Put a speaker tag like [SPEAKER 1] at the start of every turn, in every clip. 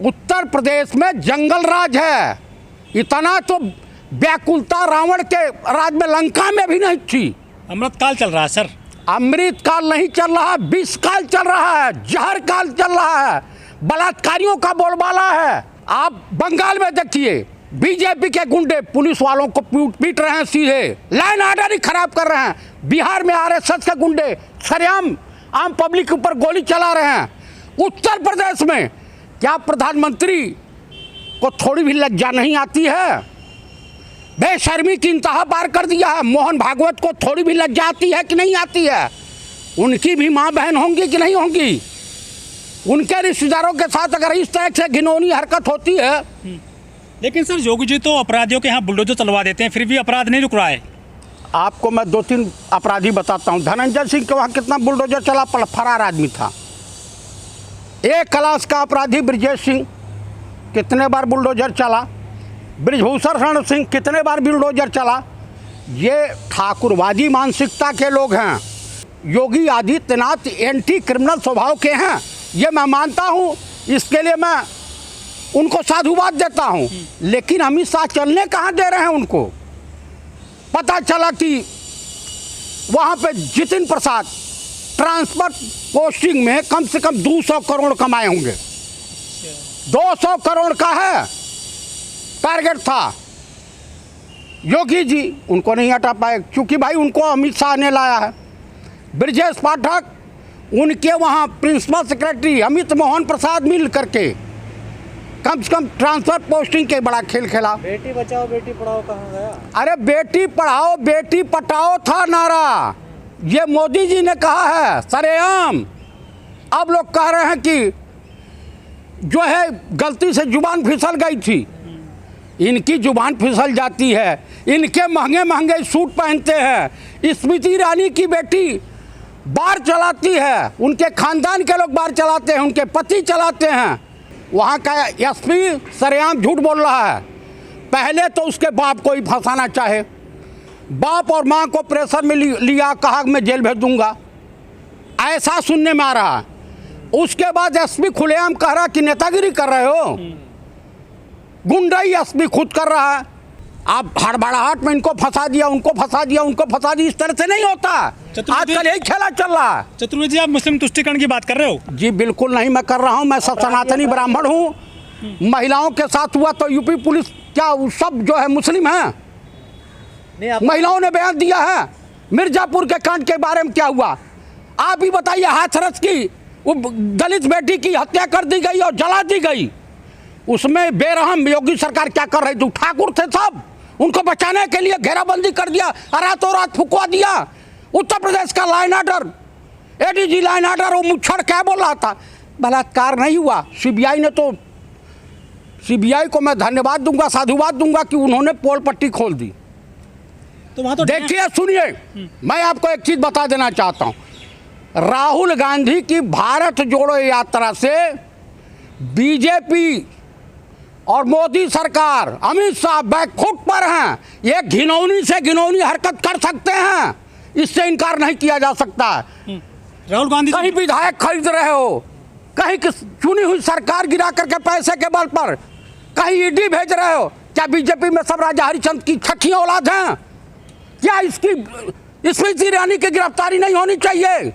[SPEAKER 1] उत्तर प्रदेश में जंगल राज है। इतना तो व्याकुलता रावण के राज में लंका में भी नहीं थी।
[SPEAKER 2] अमृत काल चल रहा है सर।
[SPEAKER 1] अमृत काल नहीं चल रहा, विष काल चल रहा है, जहर काल चल रहा है, बलात्कारियों का बोलबाला है। आप बंगाल में देखिए, बीजेपी के गुंडे पुलिस वालों को पीट रहे हैं, सीधे लाइन ऑर्डर ही खराब कर रहे हैं। बिहार में आरएसएस के गुंडे सरेआम आम पब्लिक के ऊपर गोली चला रहे हैं। उत्तर प्रदेश में क्या प्रधानमंत्री को थोड़ी भी लज्जा नहीं आती है? बेशर्मी की इंतहा पार कर दिया है। मोहन भागवत को थोड़ी भी लज्जा आती है कि नहीं आती है? उनकी भी माँ बहन होंगी कि नहीं होंगी? उनके रिश्तेदारों के साथ अगर इस तरह से घिनौनी हरकत होती है।
[SPEAKER 2] लेकिन सर योगी जी तो अपराधियों के यहाँ बुलडोजर चलवा देते हैं, फिर भी अपराध नहीं रुक रहा है।
[SPEAKER 1] आपको मैं 2-3 अपराधी बताता हूँ। धनंजय सिंह के वहाँ कितना बुलडोजर चला, फरार आदमी था। एक क्लास का अपराधी ब्रजेश सिंह, कितने बार बुलडोजर चला। ब्रिजभूषण शरण सिंह, कितने बार बुलडोजर चला। ये ठाकुरवादी मानसिकता के लोग हैं। योगी आदित्यनाथ एंटी क्रिमिनल स्वभाव के हैं, ये मैं मानता हूँ। इसके लिए मैं उनको साधुवाद देता हूँ। लेकिन अमित शाह चलने कहाँ दे रहे हैं उनको? पता चला कि वहाँ पे जितिन प्रसाद ट्रांसपोर्ट पोस्टिंग में कम से कम 200 करोड़ कमाए होंगे। 200 करोड़ का है टारगेट था। योगी जी उनको नहीं हटा पाए, क्योंकि भाई उनको अमित शाह ने लाया है। ब्रजेश पाठक, उनके वहाँ प्रिंसिपल सेक्रेटरी अमित मोहन प्रसाद मिल करके कम से कम ट्रांसफर पोस्टिंग के बड़ा खेल खेला।
[SPEAKER 3] बेटी बचाओ बेटी पढ़ाओ कहाँ गया?
[SPEAKER 1] अरे बेटी पढ़ाओ बेटी पटाओ था नारा, ये मोदी जी ने कहा है सरेआम। अब लोग कह रहे हैं कि जो है गलती से जुबान फिसल गई थी। इनकी जुबान फिसल जाती है। इनके महंगे महंगे सूट पहनते हैं। स्मृति ईरानी की बेटी बार चलाती है, उनके खानदान के लोग बार चलाते हैं, उनके पति चलाते हैं। वहाँ का एसपी सरेआम झूठ बोल रहा है। पहले तो उसके बाप को ही फंसाना चाहे, बाप और माँ को प्रेशर में लिया, कहा मैं जेल भेज दूंगा, ऐसा सुनने में आ रहा है। उसके बाद एसपी खुलेआम कह रहा कि नेतागिरी कर रहे हो। गुंडाई एसपी खुद कर रहा है। आप हड़बड़ाहट में इनको फंसा दिया, उनको फंसा दिया, उनको फंसा दिया, इस तरह से नहीं होता। आजकल यही खेला चल रहा है।
[SPEAKER 2] चतुर्वेदी जी, आप मुस्लिम तुष्टिकरण की बात कर रहे हो?
[SPEAKER 1] जी बिल्कुल नहीं मैं कर रहा हूँ। मैं सनातनी ब्राह्मण हूँ। महिलाओं के साथ हुआ तो यूपी पुलिस क्या सब जो है मुस्लिम है? महिलाओं ने बयान दिया है। मिर्जापुर के कांड के बारे में क्या हुआ आप ही बताइए। हाथरस की वो दलित बेटी की हत्या कर दी गई और जला दी गई। उसमें बेरहम योगी सरकार क्या कर रही थी? ठाकुर थे सब, उनको बचाने के लिए घेराबंदी कर दिया, रातों रात फुकवा दिया। उत्तर प्रदेश का line order, ADG line order, वो मुच्छड़ क्या बोल रहा था? बलात्कार नहीं हुआ। सीबीआई ने तो, सीबीआई को मैं धन्यवाद दूंगा, साधुवाद दूंगा कि उन्होंने पोल पट्टी खोल दी।
[SPEAKER 2] तो वहाँ तो
[SPEAKER 1] देखिए सुनिए, मैं आपको एक चीज बता देना चाहता हूँ। राहुल गांधी की भारत जोड़ो यात्रा से बीजेपी और मोदी सरकार, अमित शाह बैकफुट पर हैं। ये घिनौनी से घिनौनी हरकत कर सकते हैं, इससे इनकार नहीं किया जा सकता है।
[SPEAKER 2] राहुल गांधी
[SPEAKER 1] कहीं विधायक खरीद रहे हो, कहीं चुनी हुई सरकार गिरा करके पैसे के बल पर, कहीं ईडी भेज रहे हो। क्या बीजेपी में सब राजा हरिचंद की छठी औलाद हैं? क्या इसकी स्मृति ईरानी की गिरफ्तारी नहीं होनी चाहिए?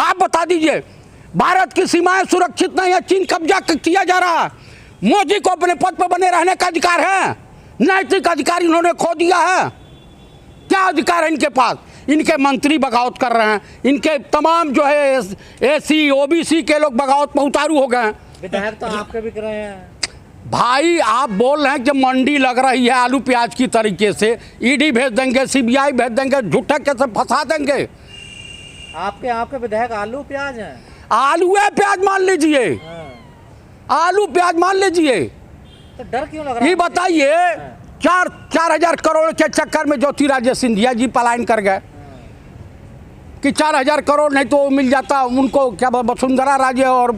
[SPEAKER 1] आप बता दीजिए। भारत की सीमाएं सुरक्षित नहीं है, चीन कब्जा किया जा रहा है। मोदी को अपने पद पर बने रहने का अधिकार है, नैतिक अधिकार इन्होंने खो दिया है। क्या अधिकार है इनके पास? इनके मंत्री बगावत कर रहे हैं, इनके तमाम जो है एसी ओबीसी के लोग बगावत में उतारू हो गए हैं।
[SPEAKER 3] विधायक तो आपके बिक रहे हैं
[SPEAKER 1] भाई। आप बोल रहे हैं कि मंडी लग रही है आलू प्याज की तरीके से, ईडी भेज देंगे, सीबीआई भेज देंगे, झूठा कैसे फंसा देंगे।
[SPEAKER 3] आपके विधायक आलू प्याज हैं?
[SPEAKER 1] आलू है प्याज मान लीजिए, आलू प्याज मान लीजिए।
[SPEAKER 3] तो डर क्यों लग रहा है?
[SPEAKER 1] ये बताइए, 4,000 करोड़ के चक्कर में ज्योतिरादित्य सिंधिया जी पलायन कर गए कि 4,000 करोड़ नहीं तो मिल जाता उनको। क्या वसुंधरा राजे और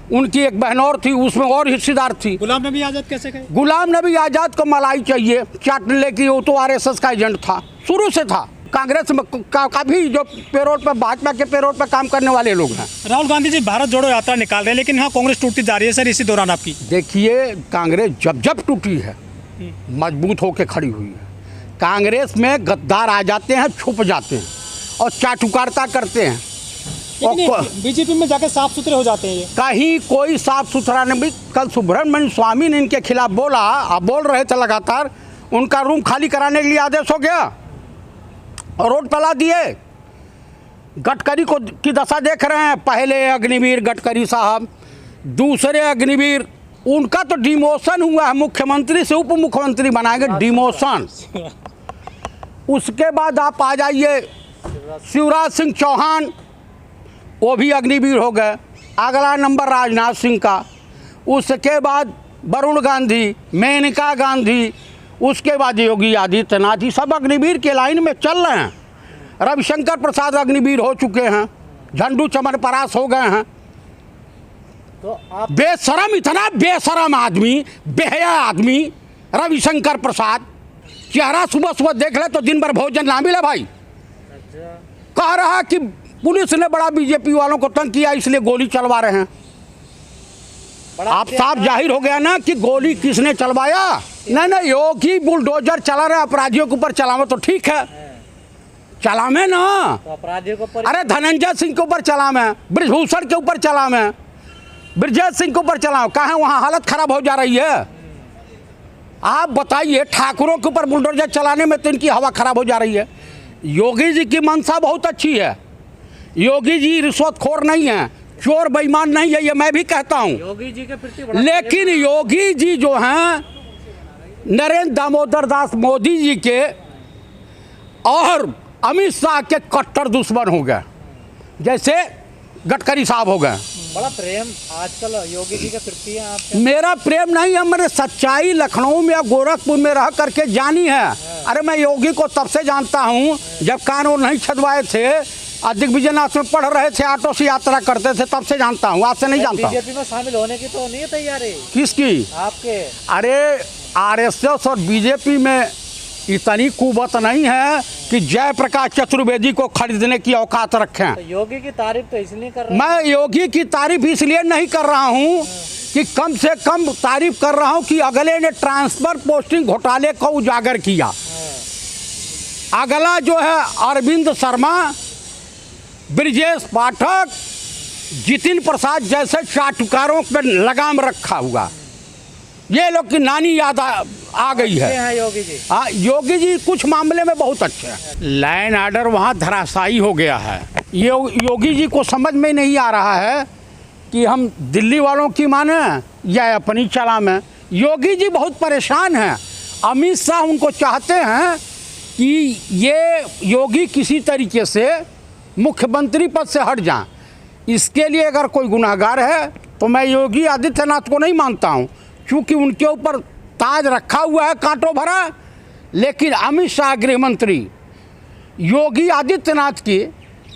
[SPEAKER 1] उनकी एक बहन और थी, उसमें और हिस्सेदार थी।
[SPEAKER 2] गुलाम नबी आजाद कैसे गए?
[SPEAKER 1] गुलाम नबी आजाद को मलाई चाहिए चाटने की, वो तो आरएसएस का एजेंट था, शुरू से था। कांग्रेस में का भी जो पेरोल पर भाजपा के पेरोल पर काम करने वाले लोग हैं।
[SPEAKER 2] राहुल गांधी जी भारत जोड़ो यात्रा निकाल रहे हैं, लेकिन यहाँ कांग्रेस टूटती जा रही है सर इसी दौरान आपकी।
[SPEAKER 1] देखिए, कांग्रेस जब जब टूटी है मजबूत होकर खड़ी हुई है। कांग्रेस में गद्दार आ जाते हैं, छुप जाते हैं और चाटुकारिता करते हैं,
[SPEAKER 2] लेकिन बीजेपी में जाके साफ सुथरे हो जाते हैं ये।
[SPEAKER 1] कहीं कोई साफ सुथरा नहीं। कल सुब्रमण्य स्वामी ने इनके खिलाफ बोला, अब बोल रहे थे लगातार, उनका रूम खाली कराने के लिए आदेश हो गया और रोड तला दिए। गडकरी को की दशा देख रहे हैं, पहले अग्निवीर गडकरी साहब, दूसरे अग्निवीर, उनका तो डिमोशन हुआ है, मुख्यमंत्री से उप मुख्यमंत्री बनाएंगे, डिमोशन। उसके बाद आप आ जाइए शिवराज सिंह चौहान, वो भी अग्निवीर हो गए। अगला नंबर राजनाथ सिंह का, उसके बाद वरुण गांधी, मेनका गांधी, उसके बाद योगी आदित्यनाथ, ये सब अग्निवीर के लाइन में चल रहे हैं। रविशंकर प्रसाद अग्निवीर हो चुके हैं, झंडू चमन परास हो गए हैं।
[SPEAKER 3] तो आप
[SPEAKER 1] बेशरम, इतना बेशरम आदमी, बेहया आदमी रविशंकर प्रसाद, चेहरा सुबह सुबह देख ले तो दिन भर भोजन ना मिले भाई।
[SPEAKER 3] अच्छा,
[SPEAKER 1] कह रहा है कि पुलिस ने बड़ा बीजेपी वालों को तंग किया इसलिए गोली चलवा रहे हैं।
[SPEAKER 3] बड़ा
[SPEAKER 1] आप साफ जाहिर हो गया ना कि गोली किसने चलवाया। नहीं, योगी बुलडोजर चला रहे, अपराधियों के ऊपर चलावे तो ठीक है, चलावे ना।
[SPEAKER 3] तो अपराधियों को
[SPEAKER 1] अरे धनंजय सिंह के ऊपर चलावे, ब्रिजभूषण के ऊपर चलावे, ब्रजेश सिंह के ऊपर चलाओ, कहाँ वहाँ हालत खराब हो जा रही है। आप बताइए, ठाकुरों के ऊपर बुलडोजर चलाने में तो इनकी हवा खराब हो जा रही है। योगी जी की मंशा बहुत अच्छी है, योगी जी रिश्वतखोर नहीं है, चोर बेईमान नहीं है, ये मैं भी कहता हूँ।
[SPEAKER 3] योगी जी के प्रति बड़ा
[SPEAKER 1] लेकिन योगी जी जो हैं नरेंद्र दामोदर दास मोदी जी के और अमित शाह के कट्टर दुश्मन हो गए, जैसे गडकरी साहब हो गए।
[SPEAKER 3] बड़ा प्रेम आजकल योगी जी के प्रति है आपके।
[SPEAKER 1] मेरा प्रेम नहीं है, मैंने सच्चाई लखनऊ में या गोरखपुर में रह करके जानी है। अरे मैं योगी को तब से जानता हूँ जब कानून नहीं छदवाए थे, दिग्विजयनाथ में पढ़ रहे थे, ऑटो से यात्रा करते थे, तब से जानता हूँ, आज से नहीं जानता।
[SPEAKER 3] बीजेपी में शामिल होने की तो नहीं है तैयारी
[SPEAKER 1] किसकी?
[SPEAKER 3] आपके।
[SPEAKER 1] अरे आरएसएस और बीजेपी में इतनी कुवत नहीं है कि जयप्रकाश चतुर्वेदी को खरीदने की औकात रखें।
[SPEAKER 3] तो योगी की तारीफ तो इसलिए कर रहे हैं।
[SPEAKER 1] मैं योगी की तारीफ इसलिए नहीं कर रहा हूँ कि कम से कम तारीफ कर रहा हूँ कि अगले ने ट्रांसफर पोस्टिंग घोटाले को उजागर किया। अगला जो है अरविंद शर्मा, ब्रिजेश पाठक, जितिन प्रसाद जैसे चाटुकारों पर लगाम रखा हुआ, ये लोग की नानी याद आ गई
[SPEAKER 3] अच्छे
[SPEAKER 1] है।
[SPEAKER 3] हैं योगी जी।
[SPEAKER 1] हाँ, योगी जी कुछ मामले में बहुत अच्छे हैं। लैंड ऑर्डर वहाँ धराशायी हो गया है। ये योगी जी को समझ में नहीं आ रहा है कि हम दिल्ली वालों की माने या अपनी चला में। योगी जी बहुत परेशान हैं। अमित शाह उनको चाहते हैं कि ये योगी किसी तरीके से मुख्यमंत्री पद से हट जाएं। इसके लिए अगर कोई गुनाहगार है तो मैं योगी आदित्यनाथ को नहीं मानता हूँ, क्योंकि उनके ऊपर ताज रखा हुआ है कांटों भरा। लेकिन अमित शाह गृह मंत्री योगी आदित्यनाथ की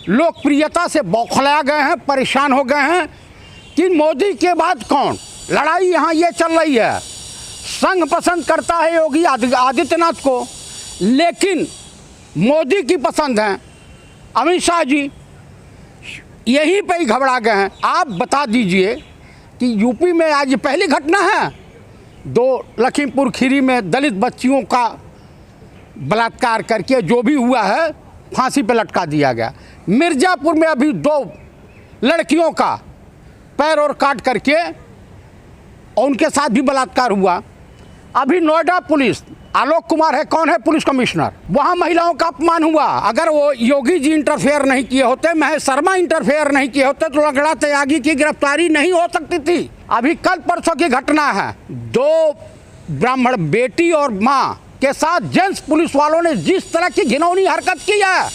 [SPEAKER 1] लोकप्रियता से बौखला गए हैं, परेशान हो गए हैं कि मोदी के बाद कौन। लड़ाई यहाँ ये चल रही है, संघ पसंद करता है योगी आदित्यनाथ को, लेकिन मोदी की पसंद है अमित शाह जी। यहीं पे ही घबरा गए हैं। आप बता दीजिए कि यूपी में आज पहली घटना है, 2 लखीमपुर खीरी में दलित बच्चियों का बलात्कार करके जो भी हुआ है फांसी पे लटका दिया गया। मिर्ज़ापुर में अभी 2 लड़कियों का पैर और काट करके और उनके साथ भी बलात्कार हुआ। अभी नोएडा पुलिस, आलोक कुमार है, कौन है पुलिस कमिश्नर, वहाँ महिलाओं का अपमान हुआ। अगर वो योगी जी इंटरफेयर नहीं किए होते, महेश शर्मा इंटरफेयर नहीं किए होते तो लंगड़ा त्यागी की गिरफ्तारी नहीं हो सकती थी। अभी कल परसों की घटना है, 2 ब्राह्मण बेटी और माँ के साथ जेंट्स पुलिस वालों ने जिस तरह की घिनौनी हरकत की है,